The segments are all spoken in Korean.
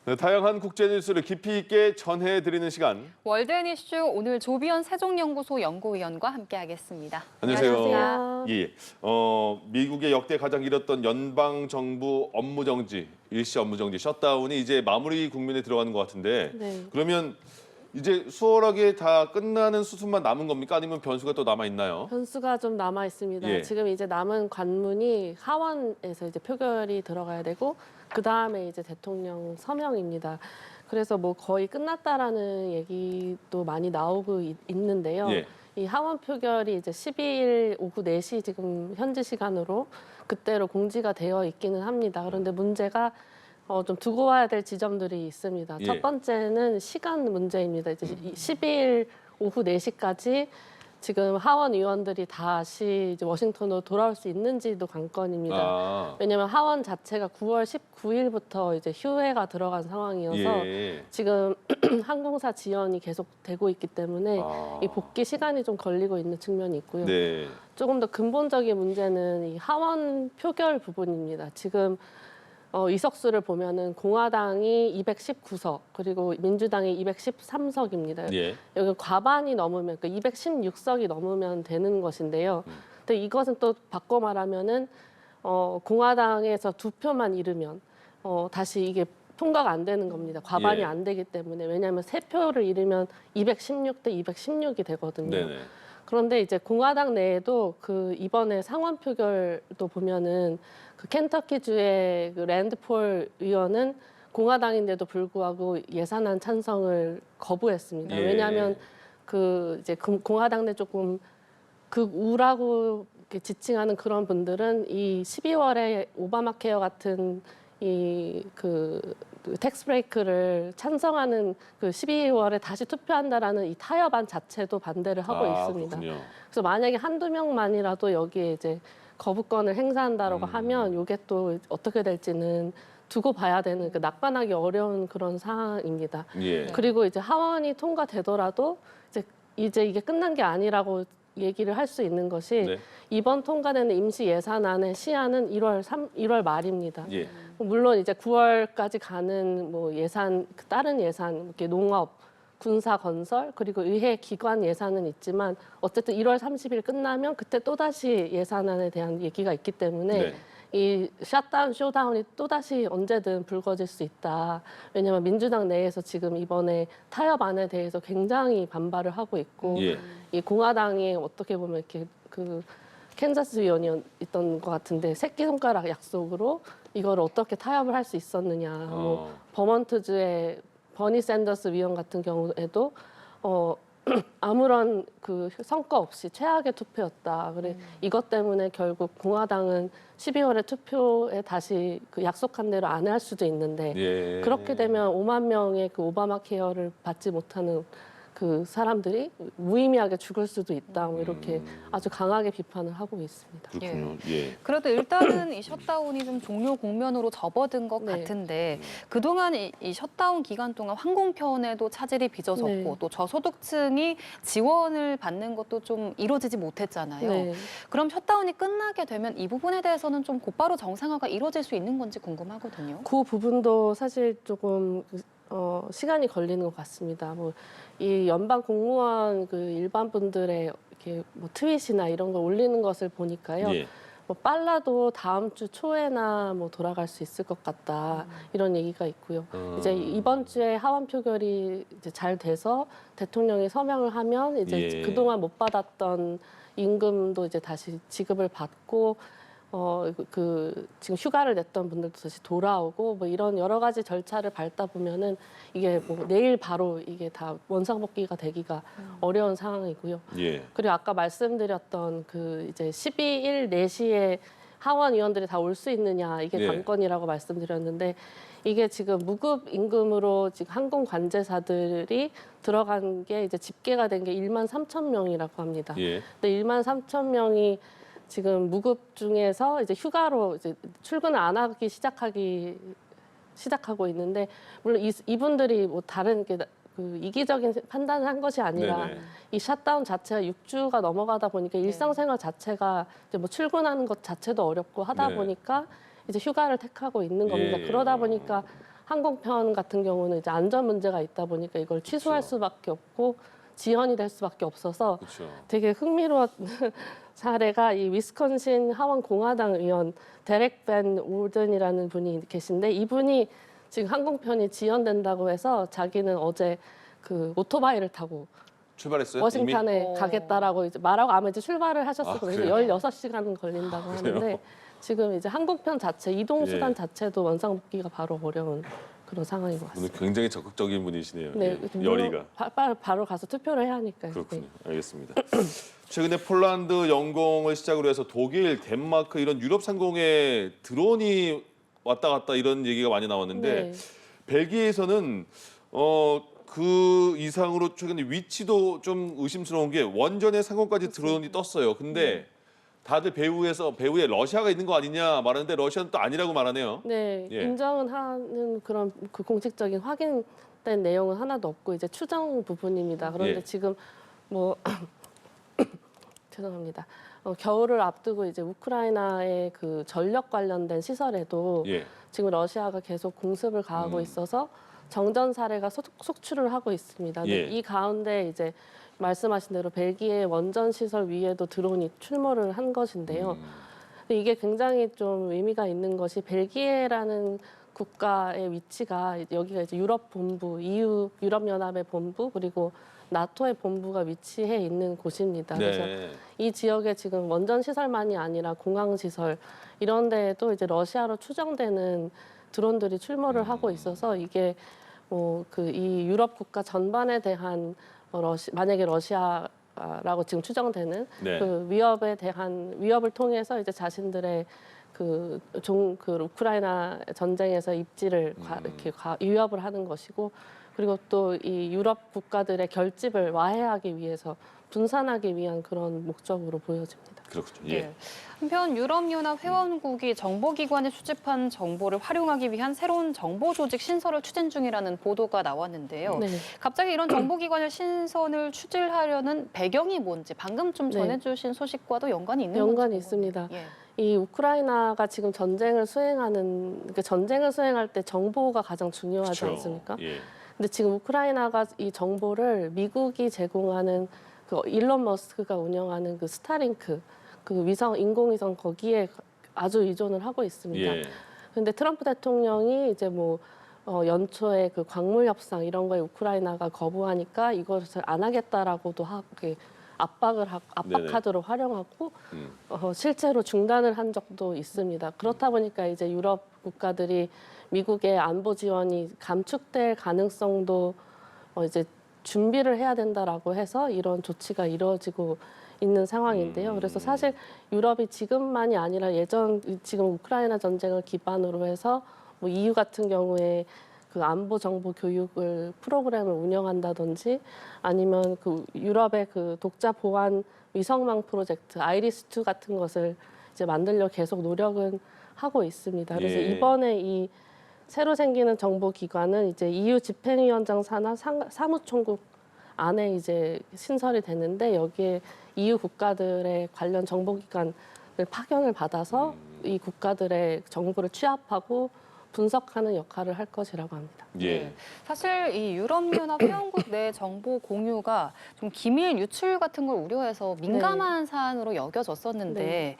네, 다양한 국제 뉴스를 깊이 있게 전해드리는 시간. 월드앤 이슈 오늘 조비연 세종연구소 연구위원과 함께하겠습니다. 안녕하세요. 안녕하세요. 예, 미국의 역대 가장 길었던 연방 정부 업무 정지, 일시 업무 정지, 셧다운이 이제 마무리 국면에 들어가는 것 같은데, 네. 그러면 이제 수월하게 다 끝나는 수순만 남은 겁니까? 아니면 변수가 또 남아 있나요? 변수가 좀 남아 있습니다. 예. 지금 이제 남은 관문이 하원에서 이제 표결이 들어가야 되고 그 다음에 이제 대통령 서명입니다. 그래서 뭐 거의 끝났다라는 얘기도 많이 나오고 있는데요. 예. 이 하원 표결이 이제 12일 오후 4시 지금 현지 시간으로 그때로 공지가 되어 있기는 합니다. 그런데 문제가 좀 두고 와야 될 지점들이 있습니다. 예. 첫 번째는 시간 문제입니다. 이제 12일 오후 4시까지 지금 하원 의원들이 다시 이제 워싱턴으로 돌아올 수 있는지도 관건입니다. 아, 왜냐하면 하원 자체가 9월 19일부터 이제 휴회가 들어간 상황이어서 예. 지금 항공사 지연이 계속 되고 있기 때문에 아. 이 복귀 시간이 좀 걸리고 있는 측면이 있고요. 네. 조금 더 근본적인 문제는 이 하원 표결 부분입니다. 지금 의석수를 보면은 공화당이 219석 그리고 민주당이 213석입니다. 예. 여기 과반이 넘으면 그러니까 216석이 넘으면 되는 것인데요. 근데 이것은 또 바꿔 말하면은 공화당에서 2표만 잃으면 다시 이게 통과가 안 되는 겁니다. 과반이 예. 안 되기 때문에 왜냐하면 3표를 잃으면 216대 216이 되거든요. 네네. 그런데 이제 공화당 내에도 그 이번에 상원 표결도 보면은 그 켄터키주의 그 랜드폴 의원은 공화당인데도 불구하고 예산안 찬성을 거부했습니다. 예. 왜냐하면 그 이제 공화당 내 조금 극우라고 이렇게 지칭하는 그런 분들은 이 12월에 오바마 케어 같은 그 텍스 브레이크를 찬성하는 그 12월에 다시 투표한다라는 이 타협안 자체도 반대를 하고 있습니다. 그렇군요. 그래서 만약에 한두 명만이라도 여기에 이제 거부권을 행사한다라고 하면 이게 또 어떻게 될지는 두고 봐야 되는 그 낙관하기 어려운 그런 상황입니다. 예. 그리고 이제 하원이 통과되더라도 이제 이게 끝난 게 아니라고 얘기를 할 수 있는 것이 네. 이번 통과되는 임시 예산안의 시한은 1월 말입니다. 예. 물론 이제 9월까지 가는 뭐 예산, 다른 예산, 이렇게 농업, 군사 건설 그리고 의회 기관 예산은 있지만 어쨌든 1월 30일 끝나면 그때 또다시 예산안에 대한 얘기가 있기 때문에 네. 이 샷다운, 쇼다운이 또다시 언제든 불거질 수 있다. 왜냐하면 민주당 내에서 지금 이번에 타협안에 대해서 굉장히 반발을 하고 있고 예. 이 공화당이 어떻게 보면 이렇게 그 캔자스 의원이었던 것 같은데 새끼손가락 약속으로 이걸 어떻게 타협을 할 수 있었느냐. 뭐 버먼트주의 버니 샌더스 위원 같은 경우에도 아무런 그 성과 없이 최악의 투표였다. 그래 이것 때문에 결국 공화당은 12월에 투표에 다시 그 약속한 대로 안 할 수도 있는데 예. 그렇게 되면 5만 명의 그 오바마 케어를 받지 못하는 그 사람들이 무의미하게 죽을 수도 있다. 뭐 이렇게 아주 강하게 비판을 하고 있습니다. 그렇군요. 예. 그래도 일단은 이 셧다운이 좀 종료 국면으로 접어든 것 네. 같은데 그동안 이 셧다운 기간 동안 항공편에도 차질이 빚어졌고 네. 또 저소득층이 지원을 받는 것도 좀 이루어지지 못했잖아요. 네. 그럼 셧다운이 끝나게 되면 이 부분에 대해서는 좀 곧바로 정상화가 이루어질 수 있는 건지 궁금하거든요. 그 부분도 사실 조금 시간이 걸리는 것 같습니다. 뭐 이 연방 공무원 그 일반 분들의 이렇게 뭐 트윗이나 이런 걸 올리는 것을 보니까요. 예. 뭐 빨라도 다음 주 초에나 뭐 돌아갈 수 있을 것 같다 이런 얘기가 있고요. 이제 이번 주에 하원 표결이 이제 잘 돼서 대통령이 서명을 하면 이제 예. 그동안 못 받았던 임금도 이제 다시 지급을 받고 지금 휴가를 냈던 분들도 다시 돌아오고 뭐 이런 여러 가지 절차를 밟다 보면은 이게 뭐 내일 바로 이게 다 원상복귀가 되기가 어려운 상황이고요. 예. 그리고 아까 말씀드렸던 그 이제 12일 4시에 하원 의원들이 다 올 수 있느냐 이게 예. 관건이라고 말씀드렸는데 이게 지금 무급 임금으로 지금 항공 관제사들이 들어간 게 이제 집계가 된 게 1만 3천 명이라고 합니다. 예. 근데 1만 3천 명이 지금 무급 중에서 이제 휴가로 이제 출근을 안 하기 시작하고 있는데 물론 이분들이 뭐 다른 그 이기적인 판단을 한 것이 아니라 네네. 이 샷다운 자체가 6주가 넘어가다 보니까 일상생활 자체가 이제 뭐 출근하는 것 자체도 어렵고 하다 네. 보니까 이제 휴가를 택하고 있는 겁니다. 예. 그러다 보니까 항공편 같은 경우는 이제 안전 문제가 있다 보니까 이걸 취소할 그쵸. 수밖에 없고 지연이 될 수밖에 없어서 그렇죠. 되게 흥미로운 사례가 이 위스콘신 하원 공화당 의원 데렉 벤 오든이라는 분이 계신데 이분이 지금 항공편이 지연된다고 해서 자기는 어제 그 오토바이를 타고 출발했어요? 워싱턴에 이미? 가겠다라고 이제 말하고 아마 이제 출발을 하셨을 아, 거예요. 그래요? 16시간 걸린다고 하는데 지금 이제 항공편 자체 이동 수단 예. 자체도 원상복귀가 바로 어려운 그런 상황인 것 오늘 같습니다. 굉장히 적극적인 분이시네요. 네, 예, 열의가. 바로 가서 투표를 해야 하니까요. 그렇군요. 네. 알겠습니다. 최근에 폴란드, 영공을 시작으로 해서 독일, 덴마크 이런 유럽 상공에 드론이 왔다 갔다 이런 얘기가 많이 나왔는데 네. 벨기에에서는 그 이상으로 최근에 위치도 좀 의심스러운 게 원전의 상공까지 드론이 떴어요. 근데 다들 배후에 러시아가 있는 거 아니냐 말하는데 러시아는 또 아니라고 말하네요. 네, 예. 인정은 하는 그런 그 공식적인 확인된 내용은 하나도 없고 이제 추정 부분입니다. 그런데 예. 지금 뭐 죄송합니다. 겨울을 앞두고 이제 우크라이나의 그 전력 관련된 시설에도 예. 지금 러시아가 계속 공습을 가하고 있어서 정전 사례가 속출을 하고 있습니다. 근데 예. 이 가운데 이제 말씀하신 대로 벨기에 원전 시설 위에도 드론이 출몰을 한 것인데요. 근데 이게 굉장히 좀 의미가 있는 것이 벨기에라는 국가의 위치가 여기가 이제 유럽 본부, EU 유럽 연합의 본부 그리고 나토의 본부가 위치해 있는 곳입니다. 그래서 네. 이 지역에 지금 원전 시설만이 아니라 공항 시설 이런 데에도 이제 러시아로 추정되는 드론들이 출몰을 하고 있어서 이게 뭐 그 이 유럽 국가 전반에 대한 만약에 러시아라고 지금 추정되는 네. 그 위협에 대한 위협을 통해서 이제 자신들의 그 우크라이나 전쟁에서 입지를 이렇게 위협을 하는 것이고 그리고 또 이 유럽 국가들의 결집을 와해하기 위해서 분산하기 위한 그런 목적으로 보여집니다. 그렇군요. 예. 네. 한편 유럽연합 회원국이 정보기관이 수집한 정보를 활용하기 위한 새로운 정보조직 신설을 추진 중이라는 보도가 나왔는데요. 네. 갑자기 이런 정보기관을 신설을 추진하려는 배경이 뭔지 방금 좀 네. 전해주신 소식과도 연관이 있는 연관이 건지 있습니다. 궁금해요. 이 우크라이나가 지금 전쟁을 수행하는 그러니까 전쟁을 수행할 때 정보가 가장 중요하지 그렇죠. 않습니까? 예. 근데 지금 우크라이나가 이 정보를 미국이 제공하는 그 일론 머스크가 운영하는 그 스타링크 그 인공위성 거기에 아주 의존을 하고 있습니다. 예. 근데 트럼프 대통령이 이제 뭐 연초에 그 광물 협상 이런 거에 우크라이나가 거부하니까 이것을 안 하겠다라고도 압박 카드로 활용하고 실제로 중단을 한 적도 있습니다. 그렇다 보니까 이제 유럽 국가들이 미국의 안보 지원이 감축될 가능성도 이제 준비를 해야 된다라고 해서 이런 조치가 이루어지고 있는 상황인데요. 그래서 사실 유럽이 지금만이 아니라 지금 우크라이나 전쟁을 기반으로 해서 뭐 EU 같은 경우에 그 안보 정보 교육을 프로그램을 운영한다든지 아니면 그 유럽의 그 독자 보안 위성망 프로젝트 아이리스2 같은 것을 이제 만들려 계속 노력은 하고 있습니다. 그래서 예. 이번에 이 새로 생기는 정보기관은 이제 EU 집행위원장 산하 사무총국 안에 이제 신설이 되는데 여기에 EU 국가들의 관련 정보기관을 파견을 받아서 이 국가들의 정보를 취합하고 분석하는 역할을 할 것이라고 합니다. 예. 네. 사실 이 유럽연합 회원국 내 정보 공유가 좀 기밀 유출 같은 걸 우려해서 민감한 사안으로 여겨졌었는데 네.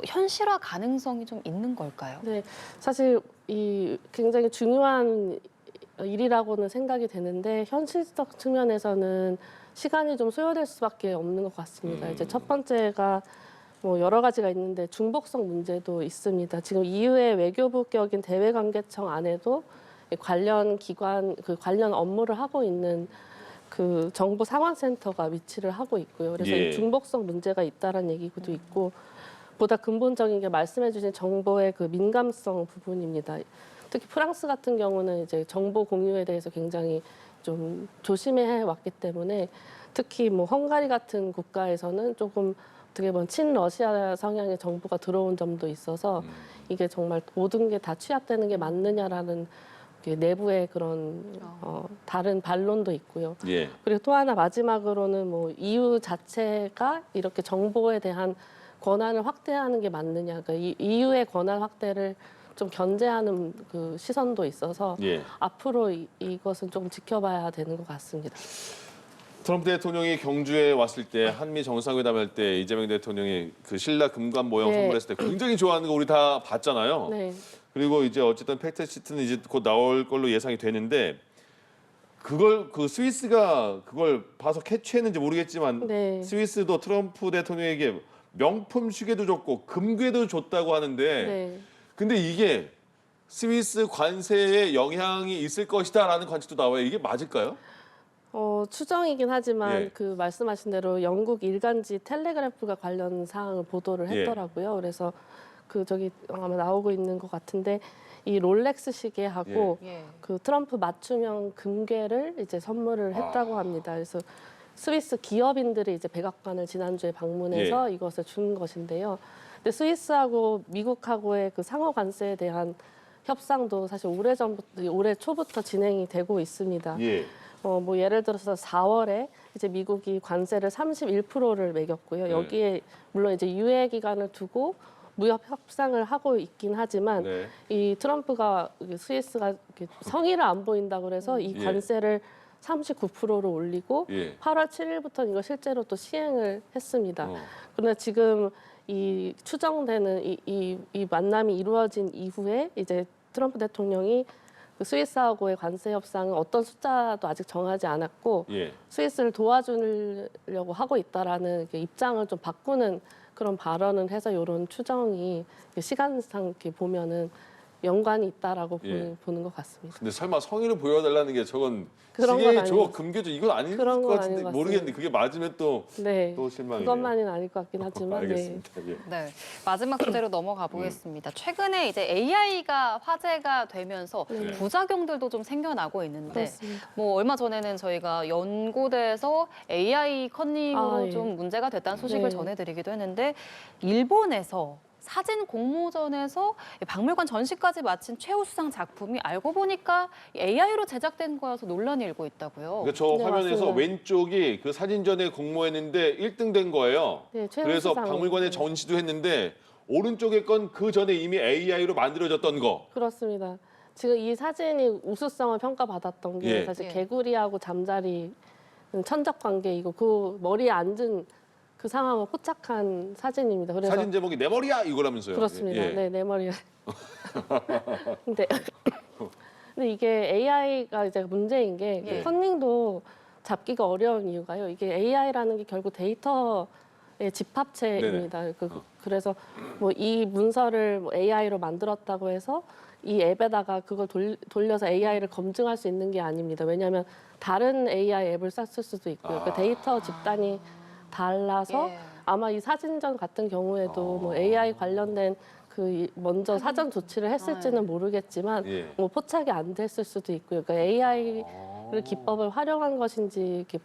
현실화 가능성이 좀 있는 걸까요? 네, 사실 이 굉장히 중요한 일이라고는 생각이 되는데 현실적 측면에서는 시간이 좀 소요될 수밖에 없는 것 같습니다. 이제 첫 번째가 뭐 여러 가지가 있는데 중복성 문제도 있습니다. 지금 EU의 외교부 격인 대외관계청 안에도 관련 기관 관련 업무를 하고 있는 그 정보 상황센터가 위치를 하고 있고요. 그래서 예. 이 중복성 문제가 있다라는 얘기도 있고 보다 근본적인 게 말씀해주신 정보의 그 민감성 부분입니다. 특히 프랑스 같은 경우는 이제 정보 공유에 대해서 굉장히 좀 조심해 왔기 때문에 특히 뭐 헝가리 같은 국가에서는 조금 어떻게 보면 친러시아 성향의 정보가 들어온 점도 있어서 이게 정말 모든 게 다 취합되는 게 맞느냐라는 내부의 그런 다른 반론도 있고요. 예. 그리고 또 하나 마지막으로는 뭐 EU 자체가 이렇게 정보에 대한 권한을 확대하는 게 맞느냐. 그러니까 EU의 권한 확대를 좀 견제하는 그 시선도 있어서 예. 앞으로 이것은 좀 지켜봐야 되는 것 같습니다. 트럼프 대통령이 경주에 왔을 때 한미 정상회담 할 때 이재명 대통령이 그 신라 금관 모형 네. 선물했을 때 굉장히 좋아하는 거 우리 다 봤잖아요. 네. 그리고 이제 어쨌든 팩트 시트는 이제 곧 나올 걸로 예상이 되는데 그걸 그 스위스가 그걸 봐서 캐치했는지 모르겠지만 네. 스위스도 트럼프 대통령에게 명품 시계도 줬고 금괴도 줬다고 하는데 네. 근데 이게 스위스 관세에 영향이 있을 것이다라는 관측도 나와요. 이게 맞을까요? 추정이긴 하지만 예. 그 말씀하신 대로 영국 일간지 텔레그래프가 관련 사항을 보도를 예. 했더라고요. 그래서 그 저기 아마 나오고 있는 것 같은데 이 롤렉스 시계하고 예. 그 트럼프 맞춤형 금괴를 이제 선물을 했다고 합니다. 그래서 스위스 기업인들이 이제 백악관을 지난주에 방문해서 이것을 준 것인데요. 근데 스위스하고 미국하고의 그 상호 관세에 대한 협상도 사실 올해 초부터 진행이 되고 있습니다. 예. 뭐 예를 들어서 4월에 이제 미국이 관세를 31%를 매겼고요. 네. 여기에 물론 이제 유예 기간을 두고 무역 협상을 하고 있긴 하지만 네. 이 트럼프가 스위스가 이렇게 성의를 안 보인다고 그래서 이 예. 관세를 39%로 올리고 예. 8월 7일부터 이거 실제로 또 시행을 했습니다. 어. 그런데 지금 이 추정되는 이 만남이 이루어진 이후에 이제 트럼프 대통령이 그 스위스하고의 관세 협상은 어떤 숫자도 아직 정하지 않았고 예. 스위스를 도와주려고 하고 있다라는 이렇게 입장을 좀 바꾸는 그런 발언을 해서 이런 추정이 시간상 이렇게 보면은 연관이 있다라고 예. 보는 것 같습니다. 근데 설마 성의를 보여달라는 게 저건 그런 시계 건 저거 아닌 금괴죠 이건 아닌 그런 것 건 같은데 아닌 것 모르겠는데 같습니다. 그게 맞으면 또 네, 실망이네요. 그것만은 아닐 것 같긴 하지만 네. 알겠습니다. 예. 네, 마지막 주제로 넘어가 보겠습니다. 최근에 이제 AI가 화제가 되면서 네. 부작용들도 좀 생겨나고 있는데, 그렇습니다. 뭐 얼마 전에는 저희가 연고대에서 AI 컨닝으로 예. 좀 문제가 됐다는 소식을 네. 전해드리기도 했는데, 일본에서 사진 공모전에서 박물관 전시까지 마친 최우수상 작품이 알고 보니까 AI로 제작된 거여서 논란이 일고 있다고요. 그러니까 저 네, 화면에서 맞습니다. 왼쪽이 그 사진전에 공모했는데 1등 된 거예요. 네, 그래서 최우수상. 박물관에 네. 전시도 했는데 오른쪽에 건 그 전에 이미 AI로 만들어졌던 거. 그렇습니다. 지금 이 사진이 우수성을 평가받았던 게 예. 사실 예. 개구리하고 잠자리 천적 관계이고 그 머리에 앉은 그 상황을 포착한 사진입니다. 그래서 사진 제목이 내 머리야 이거라면서요. 그렇습니다. 예. 네, 내 머리에. 근데 이게 AI가 이제 문제인 게 예. 컨닝도 잡기가 어려운 이유가요. 이게 AI라는 게 결국 데이터의 집합체입니다. 그래서 뭐 이 문서를 뭐 AI로 만들었다고 해서 이 앱에다가 그걸 돌려서 AI를 검증할 수 있는 게 아닙니다. 왜냐하면 다른 AI 앱을 썼을 수도 있고요. 그 데이터 집단이 달라서 예. 아마 이 사진전 같은 경우에도 뭐 AI 관련된 그 먼저 사전 조치를 했을지는 모르겠지만 예. 뭐 포착이 안 됐을 수도 있고요. 그러니까 AI를 기법을 활용한 것인지 이렇게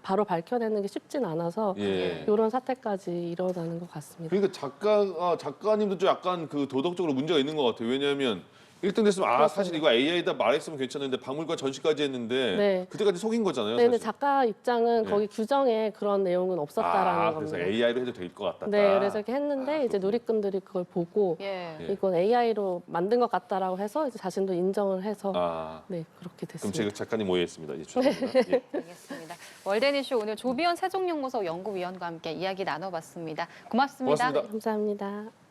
바로 밝혀내는 게 쉽진 않아서 예. 이런 사태까지 일어나는 것 같습니다. 그러니까 작가님도 좀 약간 그 도덕적으로 문제가 있는 것 같아요. 왜냐하면 1등 됐으면 사실 이거 AI다 말했으면 괜찮은데 박물관 전시까지 했는데 네. 그때까지 속인 거잖아요. 네, 근데 사실. 작가 입장은 네. 거기 규정에 그런 내용은 없었다라는 그래서 겁니다. AI로 해도 될 것 같다. 네, 그래서 이렇게 했는데 이제 그렇군요. 누리꾼들이 그걸 보고 예. 예. 이건 AI로 만든 것 같다라고 해서 이제 자신도 인정을 해서 그럼 네 그렇게 제가 됐습니다. 작가님 오해했습니다. 예, 죄송합니다. 예. 알겠습니다. 월드엔 이슈 오늘 조비연 세종연구소 연구위원과 함께 이야기 나눠봤습니다. 고맙습니다. 고맙습니다. 감사합니다.